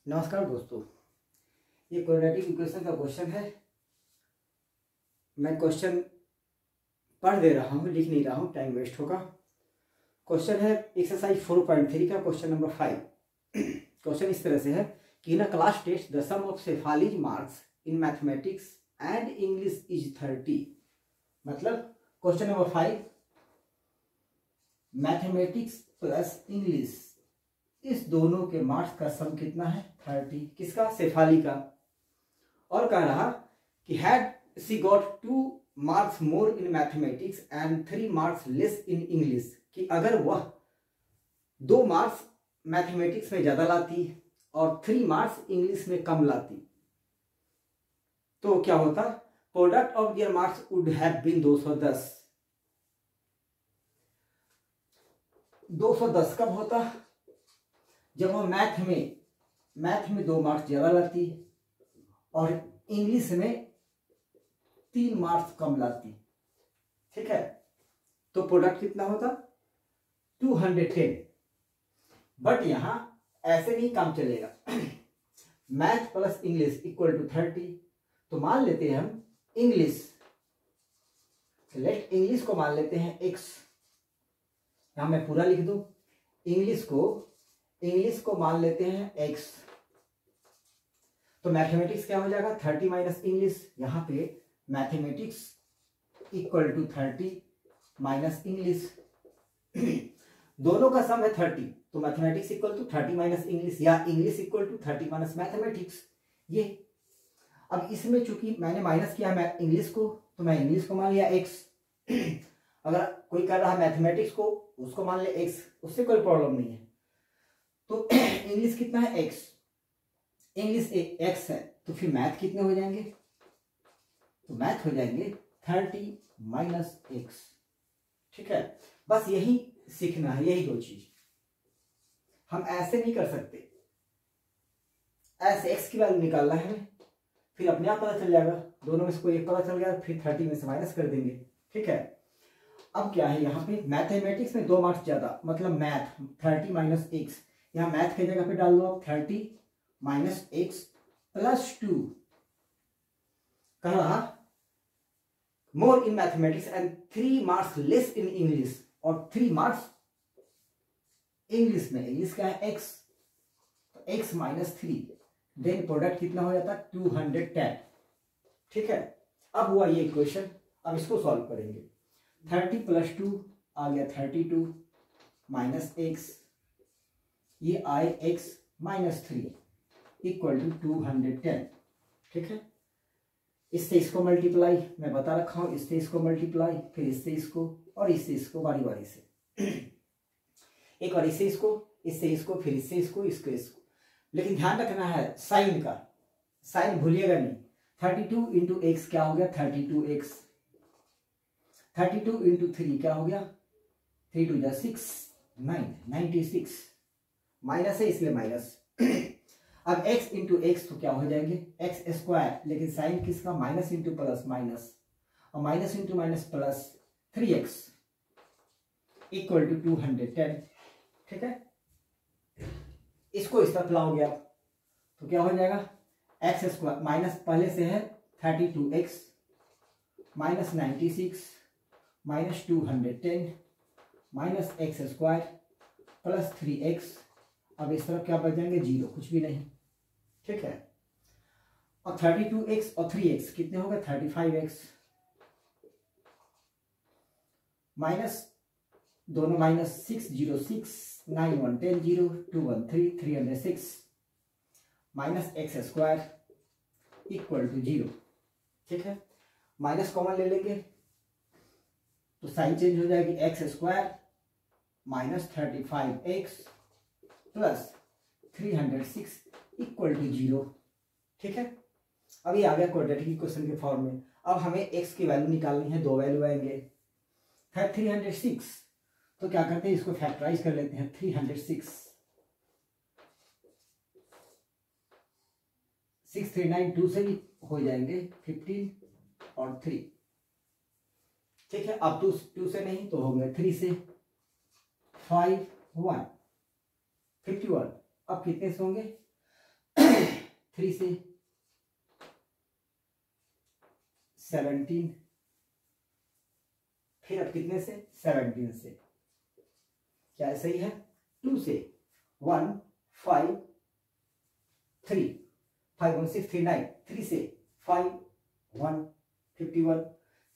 नमस्कार दोस्तों, ये क्वाड्रेटिक इक्वेशन का क्वेश्चन है। मैं क्वेश्चन पढ़ दे रहा हूँ, लिख नहीं रहा हूँ, टाइम वेस्ट होगा। क्वेश्चन है एक्सरसाइज 4.3 का क्वेश्चन नंबर 5। क्वेश्चन इस तरह से है कि in a class test the sum of Shefali's marks in mathematics and English is 30। मतलब question number 5, mathematics plus English, इस दोनों के मार्क्स का सम कितना है? 30। किसका? शेफाली का। और कह रहा कि had she got 2 marks more in mathematics and 3 marks less in English, कि अगर वह 2 मार्क्स मैथमेटिक्स में ज्यादा लाती और 3 मार्क्स इंग्लिश में कम लाती तो क्या होता? Product of their marks would have been 210। 210 कब होता? जब वह मैथ में 2 मार्क्स ज्यादा लाती और इंग्लिश में 3 मार्क्स कम लाती। ठीक है, तो प्रोडक्ट कितना होता? 210। बट यहां ऐसे नहीं काम चलेगा। Math plus English equal to 30। तो मान लेते हैं हम इंग्लिश, लेट इंग्लिश को मान लेते हैं x। यहां मैं पूरा लिख दूं, इंग्लिश को मान लेते हैं x। तो मैथमेटिक्स क्या हो जाएगा? 30 माइनस इंग्लिश। यहां पे mathematics equal to 30 minus English. दोनों का सम है 30, तो mathematics equal to 30 minus English, या English equal to 30 minus mathematics. ये अब इसमें चूंकि मैंने माइनस किया है इंग्लिश को, तो मैं इंग्लिश को मान लिया x। अगर कोई कर रहा है मैथमेटिक्स को, उसको मान ले x, उससे कोई प्रॉब्लम नहीं है। तो इंग्लिश कितना है? x। इंग्लिश x है, तो फिर मैथ कितने हो जाएंगे? तो मैथ हो जाएंगे 30 माइनस x। ठीक है, बस यही सीखना है, यही 2 चीज। हम ऐसे नहीं कर सकते, ऐसे x की वैल्यू निकालना है हमें, फिर अपने आप पता चल जाएगा। दोनों में से कोई एक पता चल गया, फिर 30 में से माइनस कर देंगे। ठीक है, अब क्या है यहाँ पे? मैथमेटिक्स में 2 मार्क्स ज्यादा, मतलब मैथ 30 माइनस x। यहाँ मैथ की जगह पे डाल दो आप 30 माइनस x प्लस 2। कह रहा more in mathematics and 3 marks less in English, और 3 मार्क्स इंग्लिश में। इंग्लिश क्या है? x, तो x माइनस 3। देन प्रोडक्ट कितना हो जाता? 210। ठीक है, अब हुआ ये इक्वेशन। अब इसको सॉल्व करेंगे। 30 प्लस 2 आ गया 32 माइनस x, ये आए x माइनस 3 इक्वल टू 210। ठीक है, इससे इसको मल्टीप्लाई, मैं बता रखा हूं, इससे इसको मल्टीप्लाई, फिर इससे इसको, और इससे इसको बारी बारी से। एक बार इससे इसको, फिर इससे इसको, इसको। लेकिन ध्यान रखना है साइन का, साइन भूलिएगा नहीं। 32 इंटू एक्स क्या हो गया? 32x। 32 इंटू 3 क्या हो गया? 3 2 6 9 96। माइनस है इसलिए माइनस। अब x इंटू एक्स तो क्या हो जाएंगे? x स्क्वायर, लेकिन साइन किसका? माइनस इंटू प्लस माइनस, और minus into minus plus 3x equal to 210। ठीक है, इसको इस तरफ लाओगे आप तो क्या हो जाएगा? x स्क्वायर माइनस पहले से है 32x minus 96 minus 210 minus x square plus 3x। अब इस तरफ क्या बच जाएंगे? 0, कुछ भी नहीं। ठीक है, और 32x और 3x कितने हो गए? 35x माइनस, दोनों minus 6 0 6 9 1 10 0 2 1 3 306 minus x square equal to 0। ठीक है, माइनस कॉमन ले लेंगे तो साइन चेंज हो जाएगी। x square minus 35x plus 306 equal to 0। ठीक है, अब ये आ गया क्वाड्रेटिक इक्वेशन के फॉर्म में। अब हमें x की वैल्यू निकालनी है, 2 वैल्यू आएंगे। 306, तो क्या करते हैं? इसको फैक्टराइज कर लेते हैं। 306 6 3 9 2 से भी हो जाएंगे 15 और 3। ठीक है, अब 2 से नहीं तो हो गए 3 से 5 1 51। अब कितने से होंगे? 3 से 17, फिर अब कितने से 17 से, क्या सही है? 2 से 1 5 3 5 1 6 3 9, 3 से 5 1 51,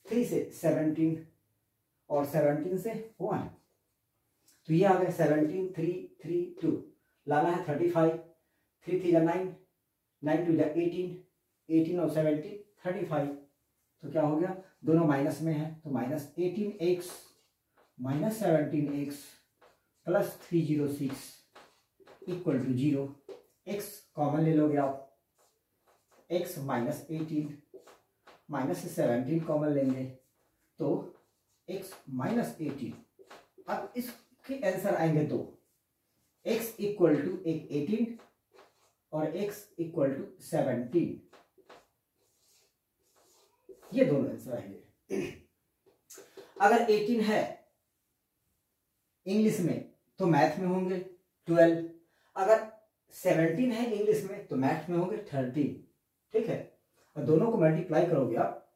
3 से 17 और 17 से 1, तो ये आ गया 17 3 3 2, लाना है 35, 3 3 9, 9 2 18, 18 और 17 35, तो क्या हो गया? दोनों माइनस में है, तो -18x -17x plus 306 equal to 0। x common ले लोगे आप, x -18 -17 कॉमन लेंगे तो x -18। अब इसके आंसर आएंगे दो, x इक्वल टू 18 और x इक्वल टू 17, ये दोनों आंसर आएंगे। अगर 18 है इंग्लिश में तो मैथ में होंगे 12, अगर 17 है इंग्लिश में तो मैथ में होंगे 13, ठीक है। और दोनों को मल्टीप्लाई करोगे आप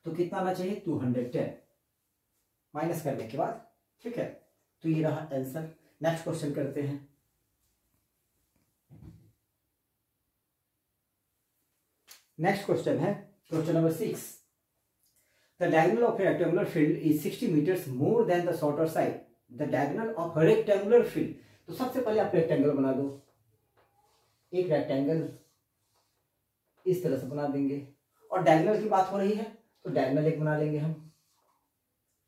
तो कितना आना चाहिए? 210 माइनस करने के बाद, ठीक है। तो ये रहा आंसर। नेक्स्ट क्वेश्चन करते हैं। नेक्स्ट क्वेश्चन है question number 6। The diagonal of a rectangular field is 60 meters more than the shorter side. The diagonal of a rectangular field, तो सबसे पहले आप रेक्टेंगल बना दो, एक रेक्टेंगल इस तरह से बना देंगे, और डायगोनल की बात हो रही है तो डायगोनल एक बना लेंगे हम,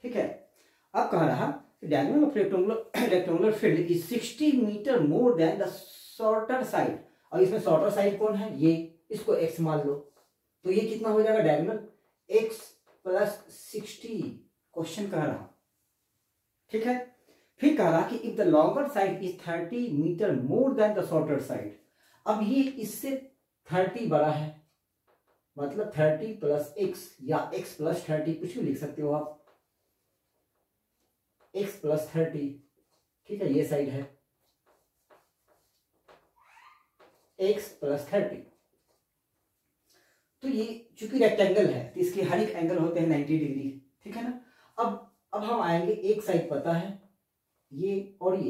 ठीक है। अब कह रहा diagonal of rectangular field is 60 metre more than the shorter side, और इसमें शॉर्टर साइड कौन है? ये, इसको x मान लो, तो ये कितना हो जाएगा? डायगोनल x प्लस 60, क्वेश्चन कह रहा, ठीक है। फिर कह रहा कि if the longer side is 30 metre more than the shorter side, अब ये इससे 30 बड़ा है, मतलब 30 प्लस x या x प्लस 30 कुछ भी लिख सकते हो आप, x प्लस 30, ठीक है, ये साइड है x प्लस 30। तो ये चूंकि रेक्टेंगल है तो इसके हर एक एंगल होते हैं 90 डिग्री, ठीक है ना। अब हम आएंगे, एक साइड पता है ये और ये,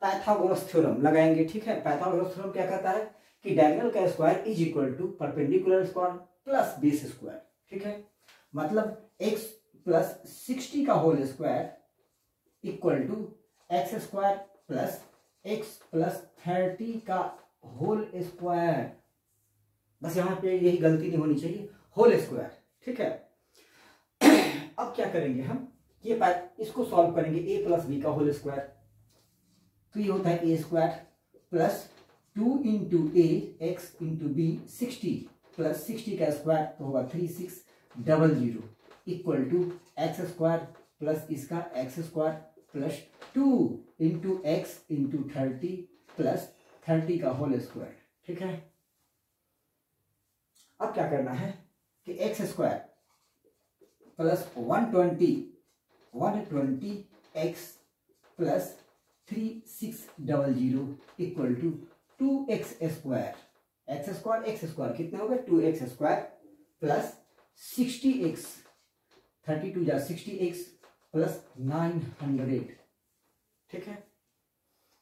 पाइथागोरस थ्योरम लगाएंगे, ठीक है। पाइथागोरस थ्योरम क्या कहता है कि डायगोनल का square is equal to perpendicular square plus base square, ठीक है। मतलब x प्लस 60 का whole square equal to x square plus x plus 30 का होल स्क्वायर, बस यहाँ पे यही गलती नहीं होनी चाहिए, होल स्क्वायर, ठीक है। अब क्या करेंगे हम, ये इसको सॉल्व करेंगे, a प्लस बी का होल स्क्वायर, तो ये होता है a square plus 2 into A X into B 60 plus 60 का स्क्वायर तो होगा 3600 equal to x square plus इसका X square plus 2 into X into 30 plus 30 का होल स्क्वायर, ठीक है। अब क्या करना है कि x square plus 120 x plus 3600 equal to 2x square, x square कितने हो गए? 2x स्क्वायर प्लस 60x, 32 जा 60x प्लस 900, ठीक है।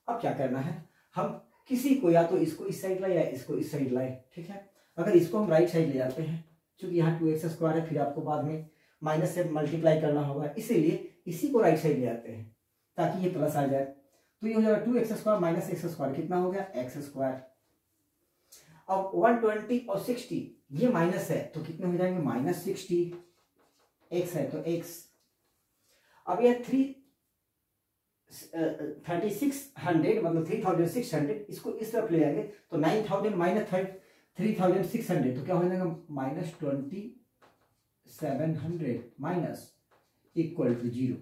अब क्या करना है, हम किसी को या तो इसको इस साइड लाए या इसको इस साइड लाए, ठीक है। अगर इसको हम राइट साइड ले जाते हैं, क्योंकि यहाँ 2x स्क्वायर है, फिर आपको बाद में माइनस से मल्टीप्लाई करना होगा, इसीलिए इसी को राइट साइड ले जाते हैं ताकि ये प्लस आ जाए, तो ये हो जाएगा 2x square minus x square, कितना हो गया? X square. अब 120 और 60 ये माइनस है तो कितने हो जाएंगे? माइनस 60, एक्स है तो एक्स। अब ये 3600 मतलब 3600, इसको इस तरफ ले जाएंगे तो 9000 माइनस 3600, तो क्या हो जाएगा? Minus 2700 minus equal to 0।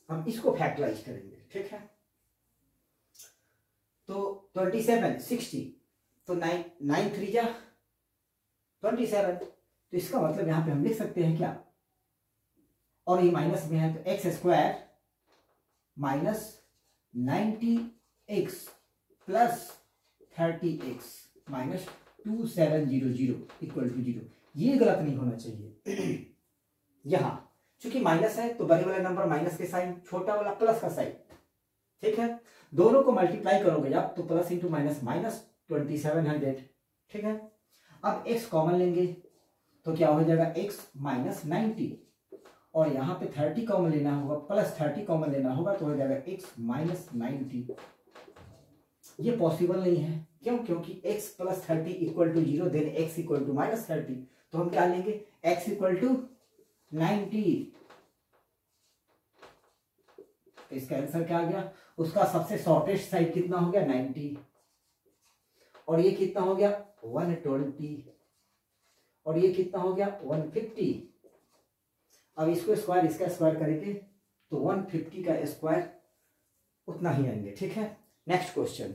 हम इसको फैक्टराइज करेंगे, ठीक है। तो 27 60 तो 9 3 जा 27, तो इसका मतलब यहां पे हम लिख सकते हैं क्या, और ये माइनस में है तो x square minus 90x plus 30x minus 2700 equal to 0। ये गलत नहीं होना चाहिए। यहां चूंकि माइनस है तो बड़े वाला नंबर माइनस के साइन, छोटा वाला प्लस का साइन, ठीक है। दोनों को मल्टीप्लाई करोगे आप तो प्लस इंटू माइनस माइनस 2700, ठीक है। अब x कॉमन लेंगे तो क्या हो जाएगा x माइनस 90, और यहाँ पे 30 कॉमन लेना होगा, प्लस 30 कॉमन लेना होगा तो हो जाएगा x माइनस 90। ये पॉसिबल नहीं है, क्यों? क्योंकि x plus 30 equal to 0, then x equal to minus 30, तो हम क्या लेंगे x इक्वल टू 90। इसका आंसर क्या आ गया? उसका सबसे शॉर्टेस्ट साइड कितना हो गया 90, और ये कितना हो गया 120, और ये कितना हो गया 150। अब इसको स्क्वायर इसका स्क्वायर करेंगे तो 150 का स्क्वायर उतना ही आएंगे, ठीक है। Next question,